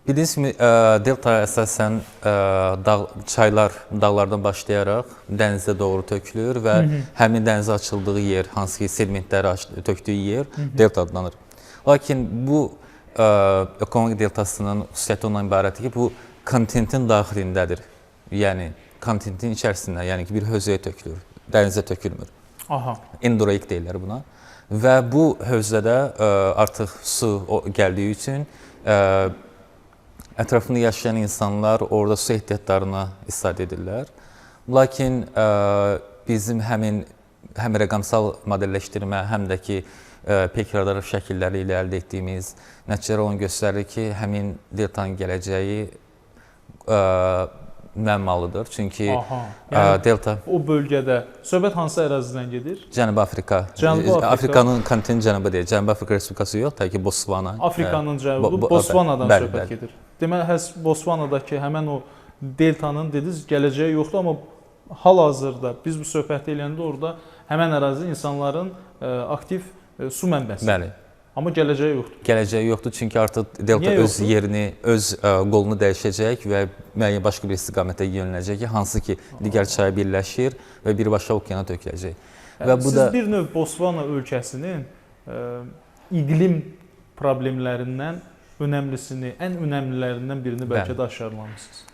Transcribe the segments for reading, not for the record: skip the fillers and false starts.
Bildiyiniz kimi, delta əsasən çaylar dağlardan başlayaraq dənizə doğru tökülür və həmin dənizə açıldığı yer, hansı ki sedimentləri tökdüyü yer delta adlanır. Lakin bu ekonomik deltasının xüsusiyyəti ondan ibarətdir ki, bu kontinentin daxilindədir. Yəni kontinentin içərisində, yəni ki bir hövzəyə tökülür, dənizə tökülmür. Endoreik deyirlər buna. Və bu hövzədə artıq su gəldiyi üçün ətrafında yaşayan insanlar orada su ehtiyatlarına istifadə edirlər. Lakin bizim həm rəqəmsal modelləşdirmə, həm də ki pek radar şəkilləri ilə əldə etdiyimiz nəticələr onu göstərir ki, həmin deltanın gələcəyi müəmmalıdır. Çünki delta... O bölgədə söhbət hansı ərazidən gedir? Cənubi Afrika. Afrikanın kontinenti cənubu deyil. Cənubi Afrika Respublikası yox, təbii ki Botswana. Afrikanın cənubu, Botswanadan söhbət gedir. Deməli, Botswanadakı həmən o deltanın dediniz, gələcəyi yoxdur, amma hal-hazırda biz bu söhbət eləyəndə orada həmən ərazi insanların aktiv su mənbəsi. Bəli. Amma gələcəyi yoxdur. Gələcəyi yoxdur, çünki artıq delta öz yerini, öz qolunu dəyişəcək və müəyyən başqa bir istiqamətə yönələcək ki, hansı ki digər çaya birləşir və birbaşa okeana töküləcək. Siz bir növ Botswana ölkəsinin iqlim problemlərindən önəmlisini, ən önəmlilərindən birini bəlkə də aşkarlamışsınız.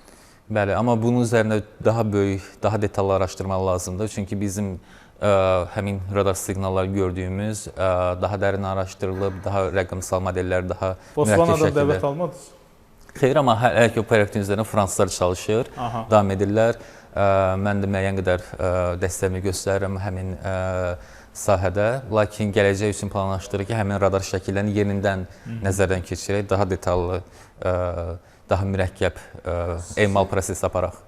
Bəli, amma bunun üzərində daha böyük, daha detallı araşdırmaq lazımdır. Çünki bizim həmin radar siqnalları gördüyümüz daha dərin araşdırılıb, daha rəqəmsal modellər, daha mürəkkəb şəkildə. Botswanadan dəvət almadınız? Xeyr, amma hələ ki o proyektin üzərində fransızlar çalışır, davam edirlər. Mən də müəyyən qədər dəstəyimi göstərirəm həmin sahədə. Lakin gələcək üçün planlaşdırır ki, həmin radar şəkillərini yenidən nəzərdən keçirək, daha detallı, daha mürəkkəb emal prosesi aparaq.